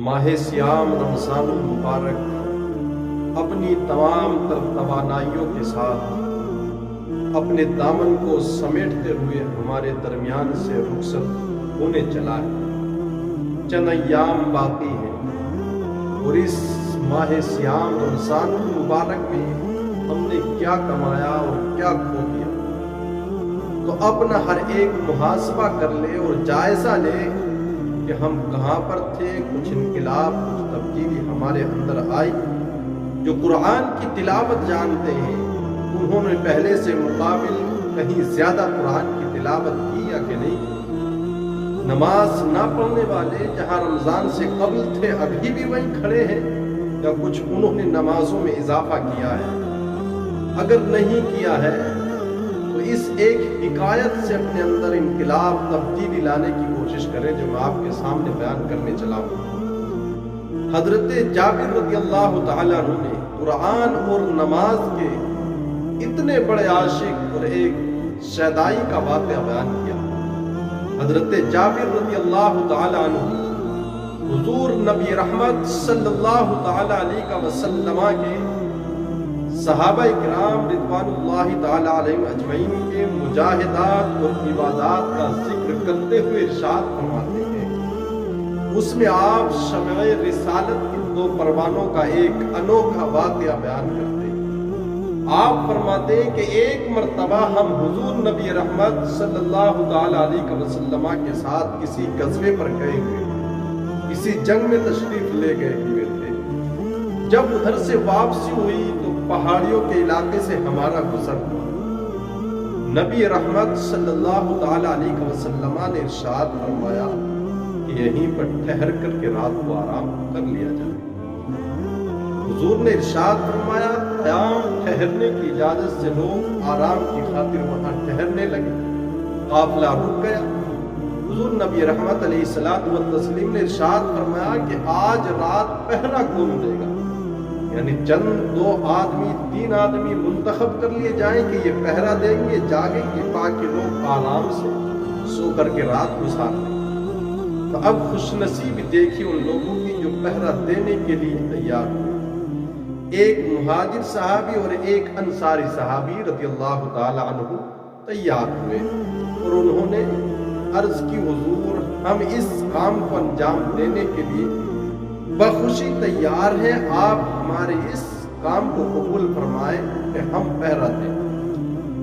ماہ سیام رمضان المبارک اپنی تمام تر توانائیوں کے ساتھ اپنے دامن کو سمیٹتے ہوئے ہمارے درمیان سے رخصت ہونے چلا ہے۔ چند ایام باقی ہیں اور اس ماہ سیام رمضان المبارک میں ہم نے کیا کمایا اور کیا کھو دیا، تو اپنا ہر ایک محاسبہ کر لے اور جائزہ لے کہ ہم کہاں پر تھے۔ کچھ انقلاب، کچھ تبدیلی ہمارے اندر آئی۔ جو قرآن کی تلاوت جانتے ہیں انہوں نے پہلے سے مقابل کہیں زیادہ قرآن کی تلاوت کی یا کہ نہیں؟ نماز نہ پڑھنے والے جہاں رمضان سے قبل تھے ابھی بھی وہیں کھڑے ہیں یا کچھ انہوں نے نمازوں میں اضافہ کیا ہے؟ اگر نہیں کیا ہے تو اس ایک حکایت سے اپنے اندر انقلاب، تبدیلی لانے کی کوشش کریں جو میں آپ کے سامنے بیان کرنے چلا ہوں۔ حضرت جابر رضی اللہ تعالیٰ عنہ نے قرآن اور نماز کے اتنے بڑے عاشق اور ایک شیدائی کا واقعہ بیان کیا۔ حضرت جابر رضی اللہ تعالیٰ عنہ حضور نبی رحمت صلی اللہ تعالیٰ علیہ وسلم کے صحابہ کرام رضوان اللہ تعالیٰ علیہم اجمعین کے مجاہدات اور عبادات کا ذکر کرتے ہوئے ارشاد فرماتے ہیں، اس میں آپ شمع رسالت کے دو پروانوں کا ایک انوکھا واقعہ بیان کرتے ہیں۔ آپ فرماتے ہیں کہ ایک مرتبہ ہم حضور نبی رحمت صلی اللہ تعالیٰ علیہ وسلم کے ساتھ کسی غزوے پر گئے ہوئے، کسی جنگ میں تشریف لے گئے ہوئے تھے۔ جب ادھر سے واپسی ہوئی تو پہاڑیوں کے علاقے سے ہمارا گزر ہوا۔ نبی رحمت صلی اللہ تعالیٰ علیہ وسلم نے ارشاد فرمایا کہ یہیں پر ٹھہر کر کے رات کو آرام کر لیا جائے۔ حضور نے ارشاد فرمایا، قیام ٹھہرنے کی اجازت سے لوگ آرام کی خاطر وہاں ٹھہرنے لگے۔ قافلہ رک گیا۔ حضور نبی رحمت علیہ الصلوۃ والتسلیم نے ارشاد فرمایا کہ آج رات پہرا کون دے گا؟ یعنی چند دو آدمی، تین آدمی منتخب کر لیے جائیں کہ یہ پہرا دیں گے، جاگیں گے تاکہ لوگ آرام سے سو کر کے رات گزار لیں۔ تو اب خوش نصیبی دیکھی ان لوگوں کی جو پہرا دینے کے لیے تیار ہوئے۔ ایک مہاجر صحابی اور ایک انصاری صحابی رضی اللہ تعالی عنہ تیار ہوئے اور انہوں نے عرض کی، حضور ہم اس کام کو انجام دینے کے لیے بخوشی تیار ہیں، آپ ہمارے اس کام کو قبول فرمائیں کہ ہم پہرا دیں۔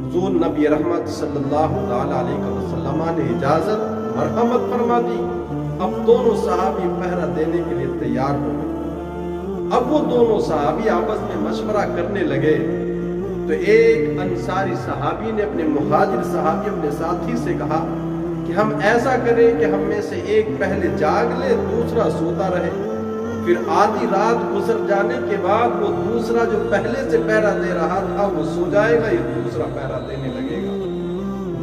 حضور نبی رحمت صلی اللہ تعالی علیہ وسلم نے اجازت مرحمت فرما دی۔ اب دونوں صحابی پہرا دینے کے لیے تیار ہو گئے۔ اب وہ دونوں صحابی آپس میں مشورہ کرنے لگے تو ایک انصاری صحابی نے اپنے مہاجر صحابی اپنے ساتھی سے کہا کہ ہم ایسا کریں کہ ہم میں سے ایک پہلے جاگ لے، دوسرا سوتا رہے، پھر آدھی رات گزر جانے کے بعد وہ دوسرا جو پہلے سے پہرا دے رہا تھا وہ سو جائے گا، یہ دوسرا پہرا دینے لگے گا۔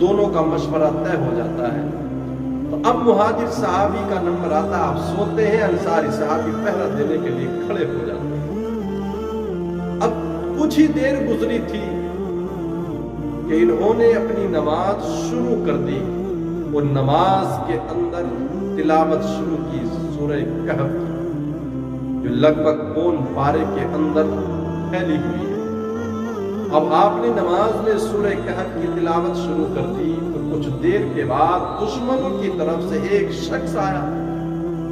دونوں کا مشورہ طے ہو جاتا ہے۔ تو اب مہاجر صحابی کا نمبر آتا ہے، آپ سوتے ہیں، انصاری صحابی پہرا دینے کے لیے کھڑے ہو جاتے ہیں۔ اب کچھ ہی دیر گزری تھی کہ انہوں نے اپنی نماز شروع کر دی اور نماز کے اندر تلاوت شروع کی سورہ کہف کی، جو لگ بھگ پون پارے کے اندر پھیلی ہوئی ہے۔ اب آپ نے نماز میں سورہ کہف کی تلاوت شروع کر دی تو کچھ دیر کے بعد دشمنوں کی طرف سے ایک شخص آیا۔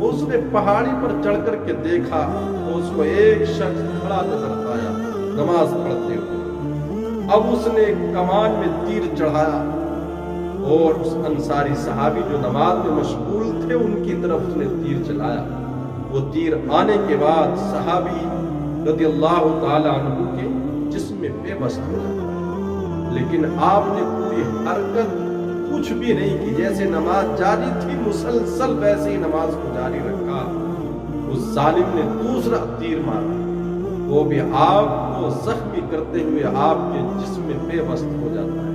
اس نے پہاڑی پر چڑھ کر کے دیکھا تو اس کو ایک شخص کھڑا نظر آیا نماز پڑھتے ہوئے۔ اب اس نے کمان میں تیر چڑھایا اور اس انصاری صحابی جو نماز میں مشغول تھے ان کی طرف اس نے تیر چلایا۔ وہ تیر آنے کے بعد صحابی رضی اللہ تعالی عنہ کے جسم میں بے بس ہو جاتا، لیکن آپ نے پوری حرکت کچھ بھی نہیں کی، جیسے نماز جاری تھی مسلسل ویسے ہی نماز کو جاری رکھا۔ اس ظالم نے دوسرا تیر مارا، وہ بھی آپ کو زخمی کرتے ہوئے آپ کے جسم میں بے بس ہو جاتا ہے۔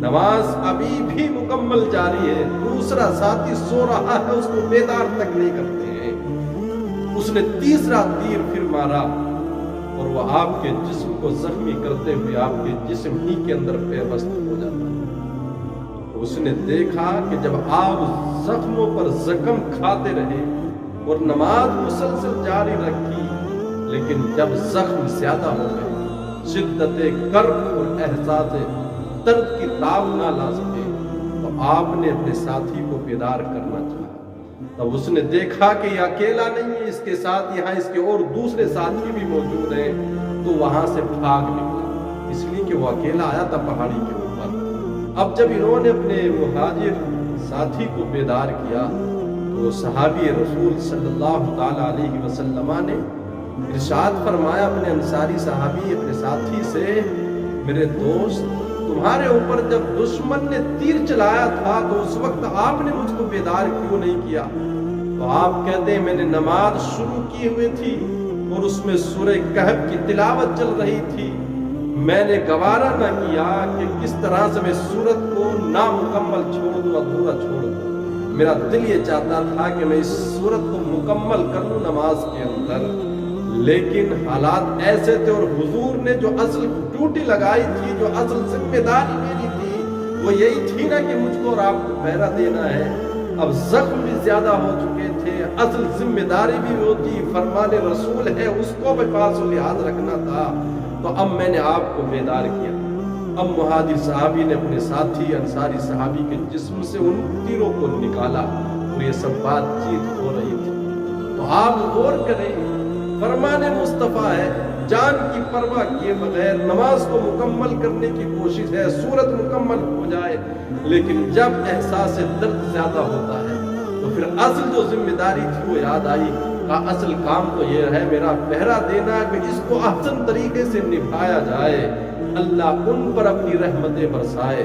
نماز ابھی بھی مکمل جاری ہے، دوسرا ساتھی سو رہا ہے، اس کو بیدار تک نہیں کرتے ہیں۔ اس نے تیسرا تیر پھر مارا اور وہ آپ کے جسم کو زخمی کرتے ہوئے آپ کے جسم ہی کے اندر پیوست ہو جاتا ہے۔ اس نے دیکھا کہ جب آپ زخموں پر زخم کھاتے رہے اور نماز مسلسل جاری رکھی، لیکن جب زخم زیادہ ہو گئے، شدت کرب اور احساس درد کی تاب نہ لا سکے، تو آپ نے اپنے ساتھی کو بیدار کرنا چاہا۔ تب اس نے دیکھا کہ یہ اکیلا نہیں ہے، اس کے ساتھ یہاں اس کے اور دوسرے ساتھی بھی موجود ہیں، تو وہاں سے بھاگ نکلا، اس لیے کہ وہ اکیلا آیا تھا پہاڑی کے اوپر۔ اب جب انہوں نے اپنے مہاجر ساتھی کو بیدار کیا، تو صحابی رسول صلی اللہ تعالی علیہ وسلم نے ارشاد فرمایا اپنے انصاری صحابی اپنے ساتھی سے، میرے دوست، تمہارے اوپر جب دشمن نے تیر چلایا تھا تو اس وقت آپ نے مجھ کو بیدار کیوں نہیں کیا؟ تو آپ کہتے ہیں میں نے نماز شروع کی ہوئی تھی اور اس میں سورہ کہف کی تلاوت چل رہی تھی، میں نے گوارا نہ کیا کہ کس طرح سے میں سورت کو نامکمل چھوڑ دوں، ادھورا چھوڑ دوں۔ میرا دل یہ چاہتا تھا کہ میں اس سورت کو مکمل کر لوں نماز کے اندر، لیکن حالات ایسے تھے اور حضور نے جو اصل ڈیوٹی لگائی تھی، جو اصل ذمہ داری میری تھی، وہ یہی تھی نا کہ مجھ کو اور آپ کو پہرا دینا ہے۔ اب زخم بھی زیادہ ہو چکے تھے، اصل ذمہ داری بھی وہ تھی، فرمان رسول ہے اس کو بھی پاس و لحاظ رکھنا تھا، تو اب میں نے آپ کو بیدار کیا۔ اب مہاجر صحابی نے اپنے ساتھی انصاری صحابی کے جسم سے ان تیروں کو نکالا اور یہ سب بات چیت ہو رہی تھی۔ تو آپ غور کریں، فرمان مصطفیٰ ہے، جان کی پرواہ کیے بغیر نماز کو مکمل کرنے کی کوشش ہے، سورت مکمل ہو جائے، لیکن جب احساس درد زیادہ ہوتا ہے تو پھر اصل جو ذمہ داری تھی وہ یاد آئی کہ اصل کام تو یہ ہے میرا پہرا دینا کہ اس کو احسن طریقے سے نبھایا جائے۔ اللہ ان پر اپنی رحمتیں برسائے،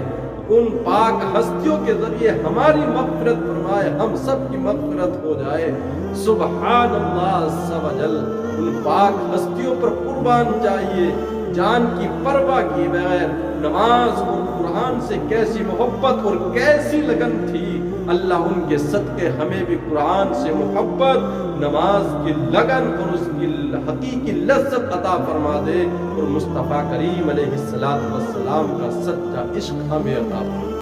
ان پاک ہستیوں کے ذریعے ہماری مغفرت فرمائے، ہم سب کی مغفرت ہو جائے۔ سبحان اللہ عز و جل، ان پاک ہستیوں پر قربان جائیے، جان کی پرواہ کیے بغیر نماز اور قرآن سے کیسی محبت اور کیسی لگن تھی۔ اللہ ان کے صدقے ہمیں بھی قرآن سے محبت، نماز کی لگن اور اس کی حقیقی لذت عطا فرما دے، اور مصطفیٰ کریم علیہ السلام کا سچا عشق ہمیں عطا فرما دے۔